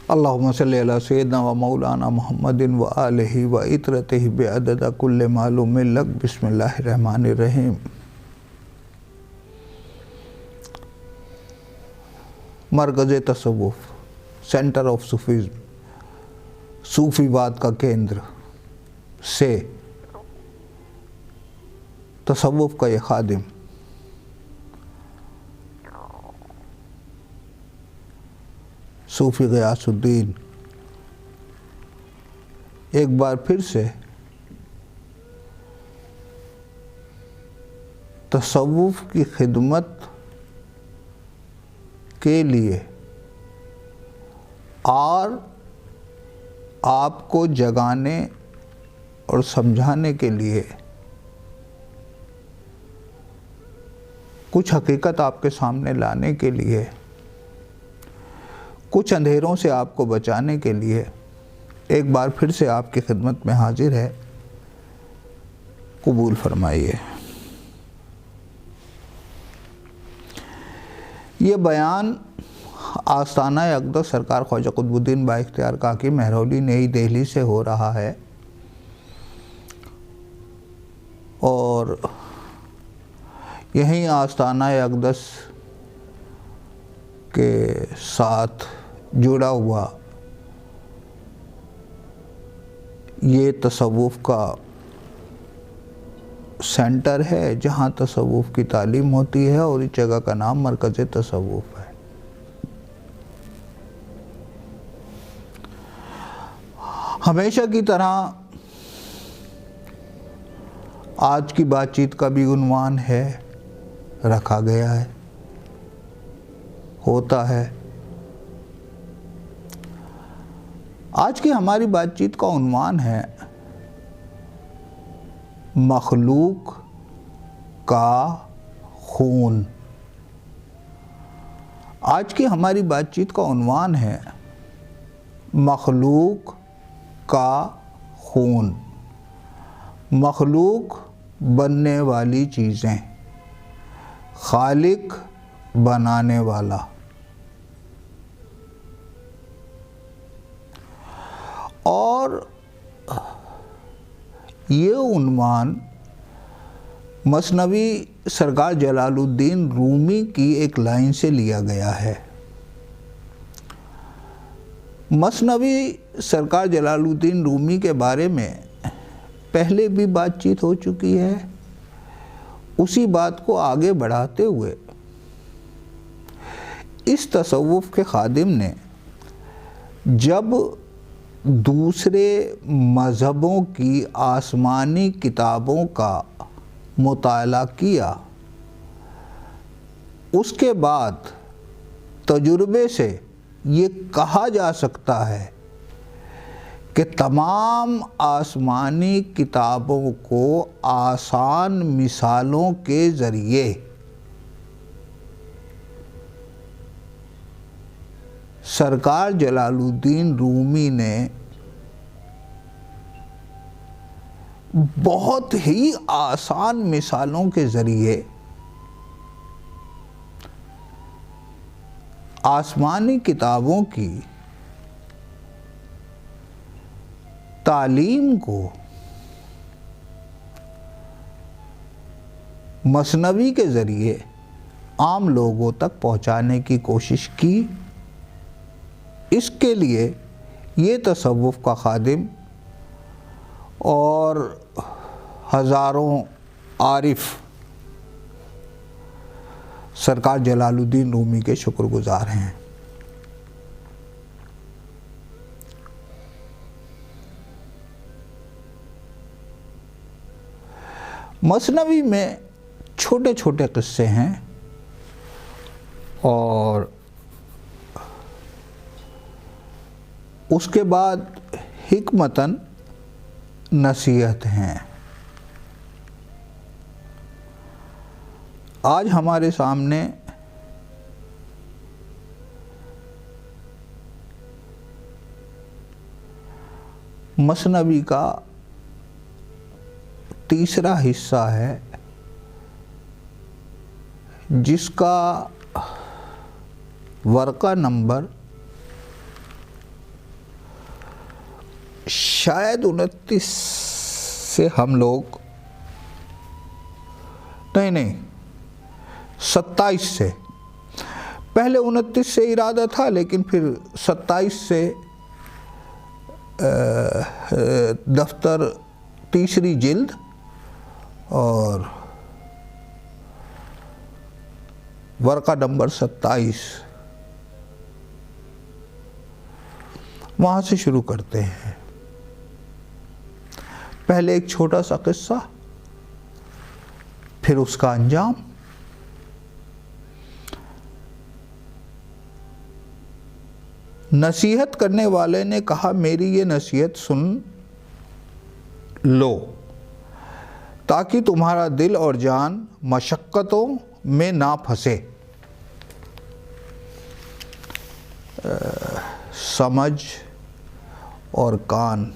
अल्लाहुम्मा सल्ली अला सय्यिदिना व मौलाना मुहम्मदिन व आलिहि व इत्रतिहि बिअदद कुल्लि मालूमिन luck. बिस्मिल्लाहिर रहमानिर Rahim. Markaz तसव्वुफ़, centre of सूफीज़्म, सूफीवाद का केंद्र से तसव्वुफ़ का ये खादिम सूफ़ी ग़ियासुद्दीन एक बार फिर से तसव्वुफ़ की खिदमत के लिए और आपको जगाने और समझाने के लिए कुछ हकीकत आपके सामने लाने के लिए, कुछ अंधेरों से आपको बचाने के लिए एक बार फिर से आपकी खिदमत में हाजिर है। कबूल फरमाइए। ये बयान आस्ताना अक़दस सरकार ख्वाजा कुतुबुद्दीन बाइख्तियार काकी महरौली नई दिल्ली से हो रहा है और यहीं आस्ताना अक़दस के साथ जुड़ा हुआ ये तसव्वुफ़ का सेंटर है जहाँ तसव्वुफ़ की तालीम होती है और इस जगह का नाम मरकज़ तसव्वुफ़ है। हमेशा की तरह आज की बातचीत का भी उन्वान है, रखा गया है, होता है। आज की हमारी बातचीत का उन्वान है मखलूक का खून। आज की हमारी बातचीत का उन्वान है मखलूक का खून। मखलूक बनने वाली चीज़ें, खालिक बनाने वाला। और ये उन्वान मसनवी सरकार जलालुद्दीन रूमी की एक लाइन से लिया गया है। मसनवी सरकार जलालुद्दीन रूमी के बारे में पहले भी बातचीत हो चुकी है। उसी बात को आगे बढ़ाते हुए इस तसव्वुफ़ के खादिम ने जब दूसरे मज़हबों की आसमानी किताबों का मुताला किया, उसके बाद तजुर्बे से ये कहा जा सकता है कि तमाम आसमानी किताबों को आसान मिसालों के ज़रिए सरकार जलालुद्दीन रूमी ने बहुत ही आसान मिसालों के ज़रिए आसमानी किताबों की तालीम को मसनवी के ज़रिए आम लोगों तक पहुंचाने की कोशिश की। इसके लिए ये तसव्वुफ़ का खादिम और हज़ारों आरिफ सरकार जलालुद्दीन रूमी के शुक्रगुज़ार हैं। मसनवी में छोटे छोटे किस्से हैं और उसके बाद हिकमतन नसीहत हैं। आज हमारे सामने मसनवी का तीसरा हिस्सा है जिसका वर्का नंबर शायद 29 से हम लोग, नहीं 27 से, पहले 29 से इरादा था लेकिन फिर 27 से दफ्तर तीसरी जिल्द और वर्का नंबर 27 वहाँ से शुरू करते हैं। पहले एक छोटा सा किस्सा, फिर उसका अंजाम। नसीहत करने वाले ने कहा, मेरी ये नसीहत सुन लो ताकि तुम्हारा दिल और जान मशक्क़तों में ना फंसे। समझ और कान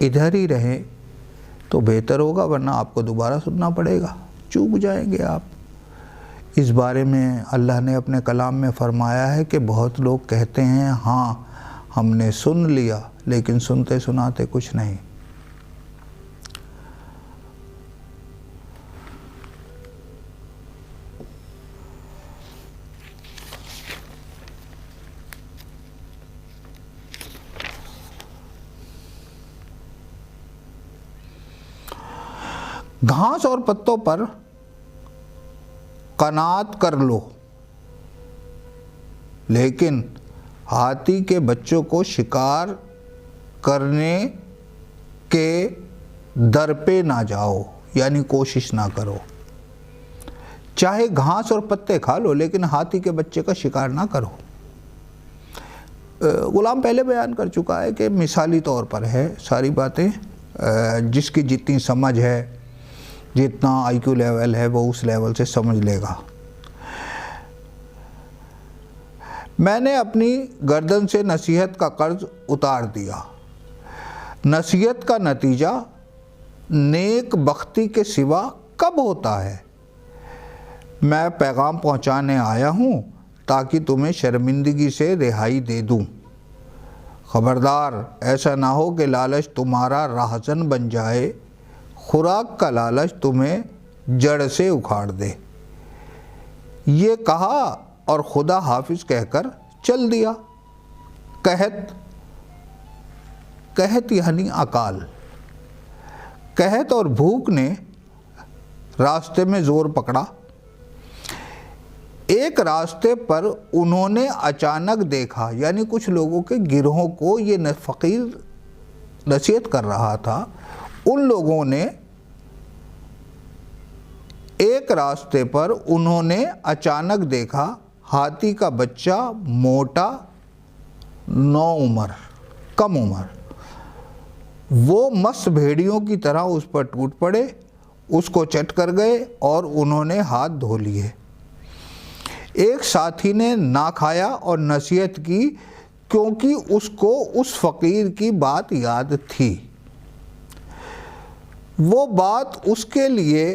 इधर ही रहें तो बेहतर होगा, वरना आपको दोबारा सुनना पड़ेगा, चूक जाएंगे आप। इस बारे में अल्लाह ने अपने कलाम में फरमाया है कि बहुत लोग कहते हैं हाँ हमने सुन लिया, लेकिन सुनते सुनाते कुछ नहीं। घास और पत्तों पर कनात कर लो, लेकिन हाथी के बच्चों को शिकार करने के दर पे ना जाओ, यानी कोशिश ना करो। चाहे घास और पत्ते खा लो, लेकिन हाथी के बच्चे का शिकार ना करो। गुलाम पहले बयान कर चुका है कि मिसाली तौर पर है सारी बातें, जिसकी जितनी समझ है, जितना आईक्यू लेवल है, वो उस लेवल से समझ लेगा। मैंने अपनी गर्दन से नसीहत का कर्ज उतार दिया। नसीहत का नतीजा नेक बख्ती के सिवा कब होता है? मैं पैगाम पहुंचाने आया हूं ताकि तुम्हें शर्मिंदगी से रिहाई दे दूं। खबरदार, ऐसा ना हो कि लालच तुम्हारा राहजन बन जाए, खुराक का लालच तुम्हें जड़ से उखाड़ दे। ये कहा और खुदा हाफिज कहकर चल दिया। कहत यानी अकाल। कहत और भूख ने रास्ते में जोर पकड़ा। एक रास्ते पर उन्होंने अचानक देखा, यानी कुछ लोगों के गिरोहों को ये फ़कीर नसीहत कर रहा था। उन लोगों ने एक रास्ते पर उन्होंने अचानक देखा हाथी का बच्चा, मोटा, कम उम्र। वो मस्त भेड़ियों की तरह उस पर टूट पड़े, उसको चट कर गए और उन्होंने हाथ धो लिए। एक साथी ने ना खाया और नसीहत की, क्योंकि उसको उस फ़कीर की बात याद थी। वो बात उसके लिए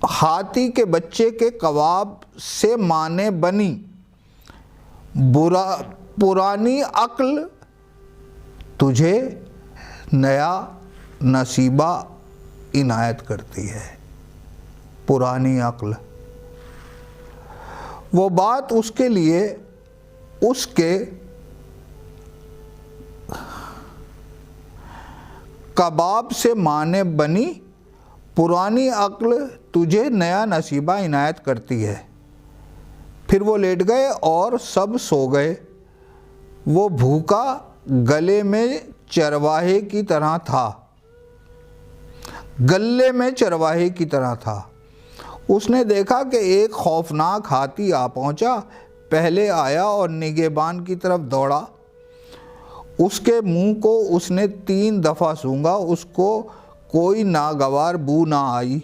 हाथी के बच्चे के कबाब से माने बनी। पुरानी अक्ल तुझे नया नसीबा इनायत करती है। पुरानी अक्ल, वो बात उसके लिए उसके कबाब से माने बनी। पुरानी अक्ल तुझे नया नसीबा इनायत करती है। फिर वो लेट गए और सब सो गए। वो भूखा गले में चरवाहे की तरह था, गले में चरवाहे की तरह था। उसने देखा कि एक खौफनाक हाथी आ पहुंचा। पहले आया और निगहबान की तरफ दौड़ा। उसके मुंह को उसने 3 दफ़ा सूंघा। उसको कोई नागवार बू ना आई।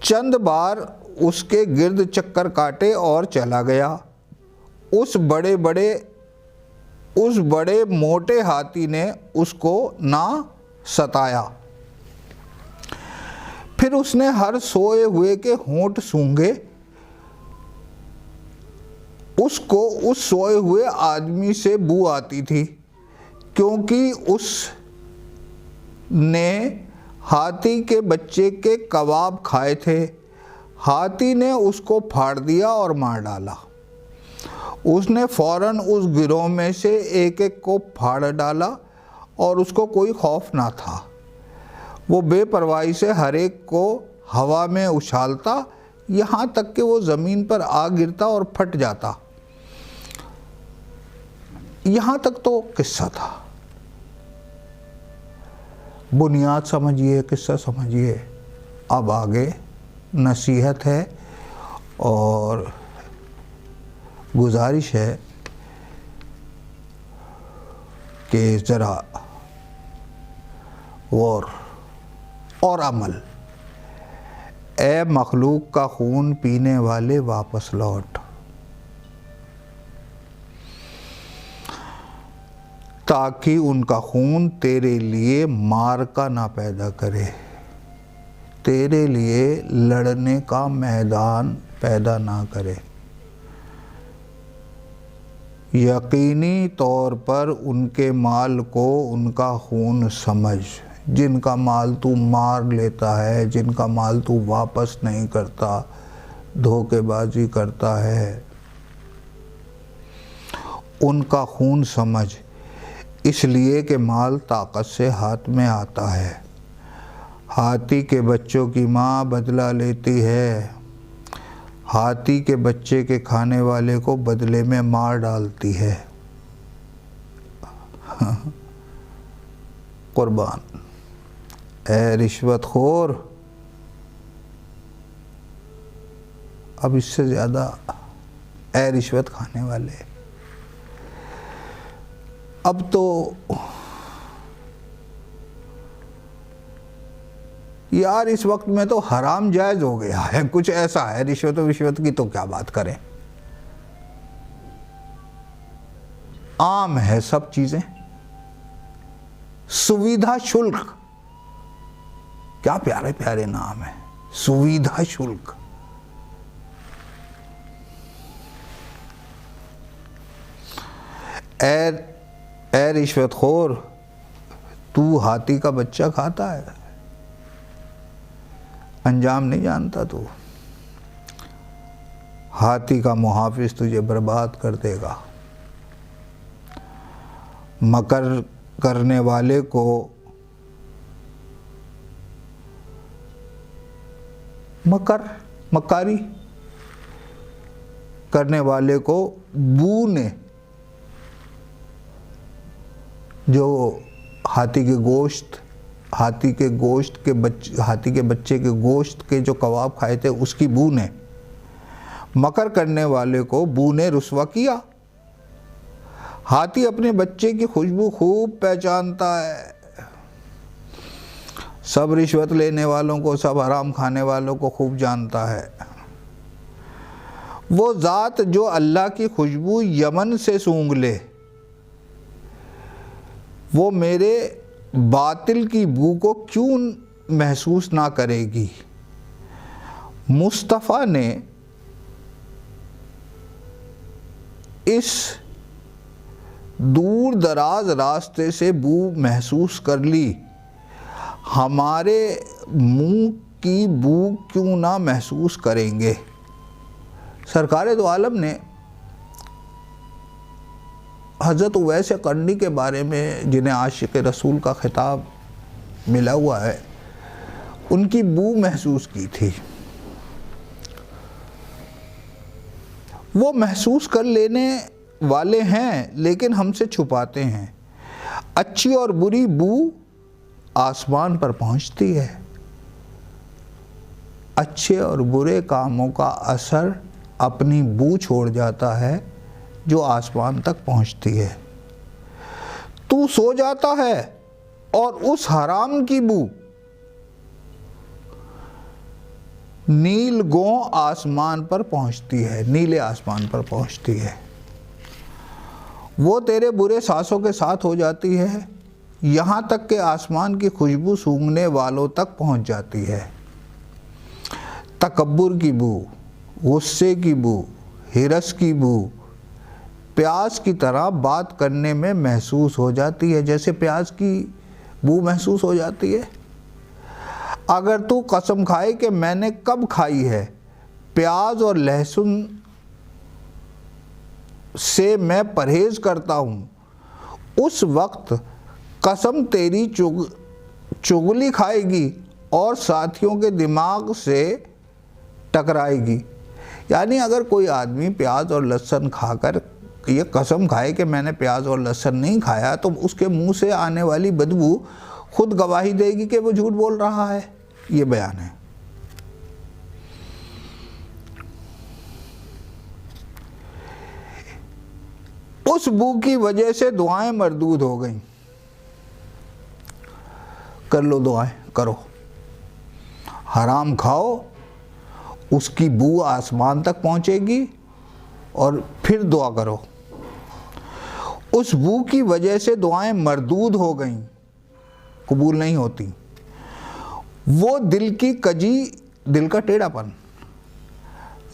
चंद बार उसके गिर्द चक्कर काटे और चला गया। उस बड़े मोटे हाथी ने उसको ना सताया। फिर उसने हर सोए हुए के होंठ सूंघे उसको उस सोए हुए आदमी से बू आती थी, क्योंकि उसने हाथी के बच्चे के कबाब खाए थे। हाथी ने उसको फाड़ दिया और मार डाला। उसने फौरन उस गिरोह में से एक एक को फाड़ डाला और उसको कोई खौफ ना था। वो बेपरवाही से हर एक को हवा में उछालता, यहाँ तक कि वो ज़मीन पर आ गिरता और फट जाता। यहाँ तक तो किस्सा था। बुनियाद समझिए, किस्सा समझिए। अब आगे नसीहत है और गुजारिश है कि ज़रा और अमल। ए मखलूक का खून पीने वाले वापस लौट, ताकि उनका खून तेरे लिए मार का ना पैदा करे, तेरे लिए लड़ने का मैदान पैदा ना करे। यकीनी तौर पर उनके माल को उनका खून समझ, जिनका माल तू मार लेता है, जिनका माल तू वापस नहीं करता, धोखेबाजी करता है, उनका खून समझ, इसलिए कि माल ताकत से हाथ में आता है। हाथी के बच्चों की माँ बदला लेती है, हाथी के बच्चे के खाने वाले को बदले में मार डालती है। कुर्बान। ए रिश्वतखोर, अब इससे ज़्यादा ए रिश्वत खाने वाले, अब तो यार इस वक्त में तो हराम जायज़ हो गया है, कुछ ऐसा है। रिश्वत विश्वत की तो क्या बात करें, आम है सब चीज़ें। सुविधा शुल्क, क्या प्यारे प्यारे नाम है, सुविधा शुल्क। ए रिश्वतखोर, तू हाथी का बच्चा खाता है, अंजाम नहीं जानता तू। हाथी का मुहाफिज तुझे बर्बाद कर देगा। मकर करने वाले को मकारी करने वाले को बू ने, जो हाथी के बच्चे के गोश्त के जो कबाब खाए थे उसकी बू ने, मकर करने वाले को बू ने रुस्वा किया। हाथी अपने बच्चे की खुशबू खूब पहचानता है। सब रिश्वत लेने वालों को, सब हराम खाने वालों को खूब जानता है। वो ज़ात जो अल्लाह की खुशबू यमन से सूंघ ले, वो मेरे बातिल की बू को क्यों महसूस ना करेगी। मुस्तफ़ा ने इस दूर दराज रास्ते से बू महसूस कर ली, हमारे मुंह की बू क्यों ना महसूस करेंगे। सरकार दो आलम ने हज़रत उवैस करनी के बारे में, जिन्हें आशिक़ रसूल का खिताब मिला हुआ है, उनकी बू महसूस की थी। वो महसूस कर लेने वाले हैं, लेकिन हमसे छुपाते हैं। अच्छी और बुरी बू आसमान पर पहुंचती है। अच्छे और बुरे कामों का असर अपनी बू छोड़ जाता है जो आसमान तक पहुंचती है। तू सो जाता है और उस हराम की बू नीलगो आसमान पर पहुंचती है, नीले आसमान पर पहुंचती है। वो तेरे बुरे सांसों के साथ हो जाती है, यहाँ तक कि आसमान की खुशबू सूंघने वालों तक पहुंच जाती है। तकब्बुर की बू, गुस्से की बू, हिरस की बू, प्याज की तरह बात करने में महसूस हो जाती है, जैसे प्याज की बू महसूस हो जाती है। अगर तू कसम खाए कि मैंने कब खाई है, प्याज और लहसुन से मैं परहेज करता हूँ, उस वक्त कसम तेरी चुगली खाएगी और साथियों के दिमाग से टकराएगी। यानी अगर कोई आदमी प्याज और लहसुन खाकर ये कसम खाए कि मैंने प्याज और लहसुन नहीं खाया, तो उसके मुंह से आने वाली बदबू खुद गवाही देगी कि वो झूठ बोल रहा है। ये बयान है। उस बू की वजह से दुआएं मरदूद हो गईं। कर लो दुआएं, करो। हराम खाओ, उसकी बू आसमान तक पहुंचेगी और फिर दुआ करो। उस बू की वजह से दुआएं मरदूद हो गईं, कबूल नहीं होती। वो दिल की कजी, दिल का टेढ़ापन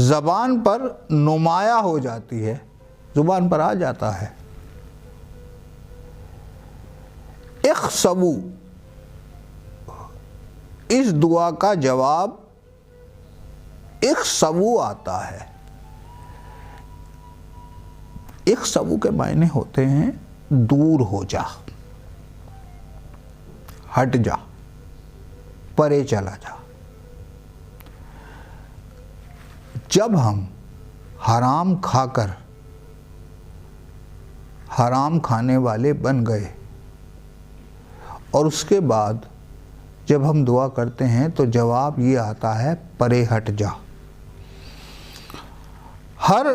ज़बान पर नुमाया हो जाती है, ज़ुबान पर आ जाता है। इख्सबू, इस दुआ का जवाब इख्सबू आता है। इख्सबू के मायने होते हैं दूर हो जा, हट जा, परे चला जा। जब हम हराम खाकर हराम खाने वाले बन गए और उसके बाद जब हम दुआ करते हैं तो जवाब ये आता है, परे हट जा। हर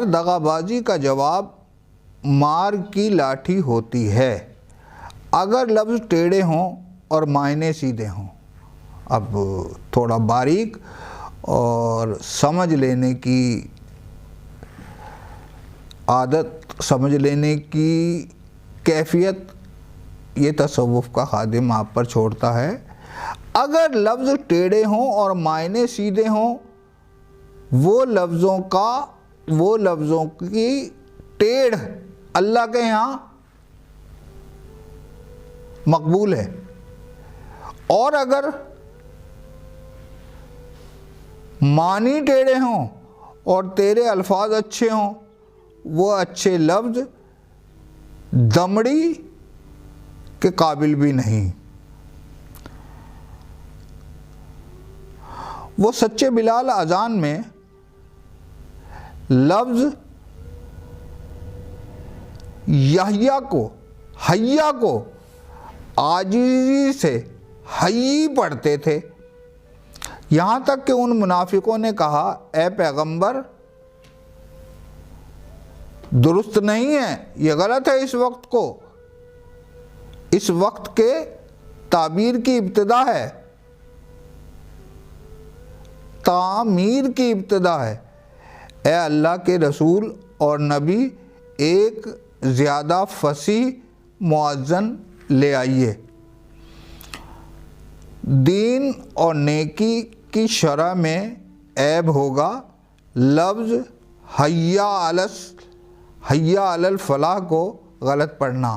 दगाबाजी का जवाब मार की लाठी होती है, अगर लफ्ज़ टेढ़े हों और मायने सीधे हों। अब थोड़ा बारीक और समझ लेने की आदत, समझ लेने की कैफियत, ये तसव्वुफ़ का खादिम आप पर छोड़ता है। अगर लफ्ज़ टेढ़े हों और मायने सीधे हों, वो लफ्ज़ों की टेढ़ अल्लाह के यहाँ मकबूल है, और अगर मानी टेढ़े हों और तेरे अल्फाज अच्छे हों, वो अच्छे लफ्ज़ दमड़ी के काबिल भी नहीं। वो सच्चे बिलाल अजान में लफ्ज़ हय्या को आजीज़ी से हय्यी पढ़ते थे। यहाँ तक कि उन मुनाफिकों ने कहा, ए पैगंबर, दुरुस्त नहीं है, ये गलत है। इस वक्त के ताबीर की इब्तिदा है, तामीर की इब्तिदा है। ए अल्लाह के रसूल और नबी, एक ज़्यादा फसीह मुअज़्ज़न ले आइए। दीन और नेकी की शरह में ऐब होगा लफ्ज़ हय्या अलल फलाह को गलत पढ़ना।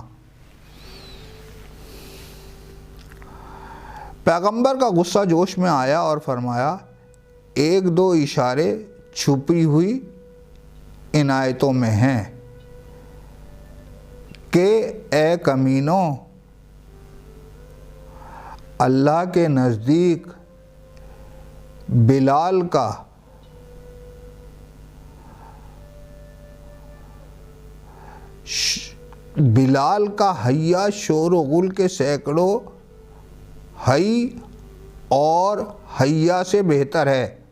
पैगंबर का गुस्सा जोश में आया और फरमाया, एक दो इशारे छुपी हुई इनायतों में हैं कि ए कमीनों, अल्लाह के नज़दीक बिलाल का हय्या शोर व गुल के सैकड़ों हई और हय्या से बेहतर है।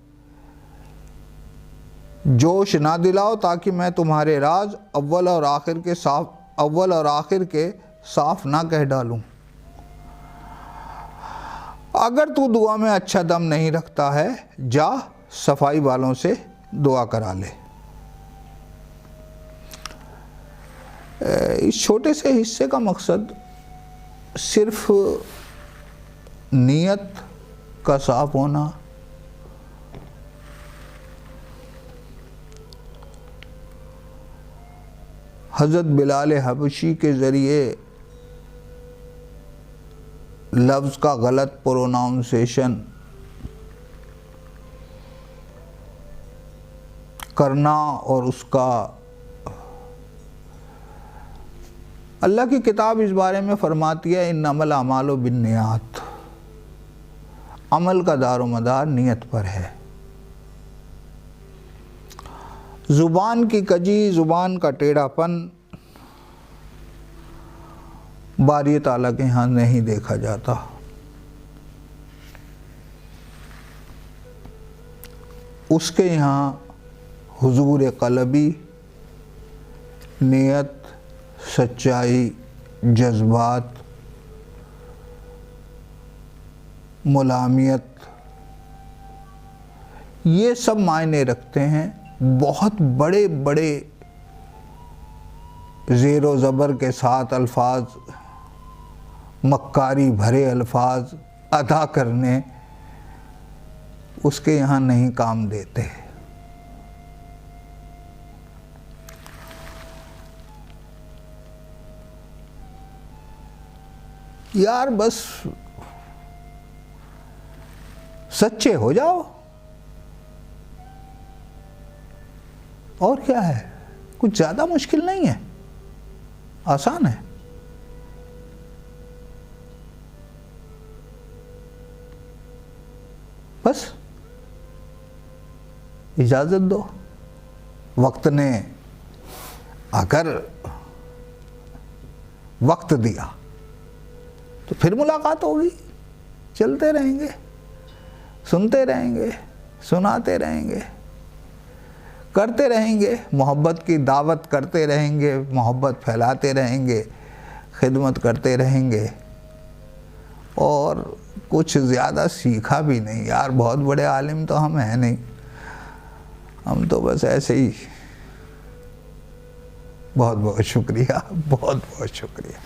जोश ना दिलाओ ताकि मैं तुम्हारे राज अव्वल और आखिर के साफ ना कह डालूं। अगर तू दुआ में अच्छा दम नहीं रखता है, जा सफाई वालों से दुआ करा ले। इस छोटे से हिस्से का मकसद सिर्फ नीयत का साफ होना हज़रत बिलाल हबशी के ज़रिए लफ्ज़ का गलत प्रोनाउंसिएशन करना और उसका, अल्लाह की किताब इस बारे में फरमाती है इन्नमल अमालु बिन्नियात, अमल का दारोमदार नियत पर है। ज़ुबान की कजी, ज़ुबान का टेढ़ापन बारी ताला के यहाँ नहीं देखा जाता। उसके यहाँ हुजूर क़ल्बी, नियत, सच्चाई, जज्बात, मुलामियत, ये सब मायने रखते हैं। बहुत बड़े बड़े ज़ेरो ज़बर के साथ अल्फाज, मक्कारी भरे अल्फाज अदा करने उसके यहाँ नहीं काम देते। यार बस सच्चे हो जाओ, और क्या है, कुछ ज़्यादा मुश्किल नहीं है, आसान है। बस इजाज़त दो। वक्त ने अगर वक्त दिया तो फिर मुलाकात होगी, चलते रहेंगे, सुनते रहेंगे, सुनाते रहेंगे, करते रहेंगे, मोहब्बत की दावत करते रहेंगे, मोहब्बत फैलाते रहेंगे, खिदमत करते रहेंगे। और कुछ ज़्यादा सीखा भी नहीं यार, बहुत बड़े आलिम तो हम हैं नहीं, हम तो बस ऐसे ही। बहुत बहुत शुक्रिया, बहुत बहुत शुक्रिया।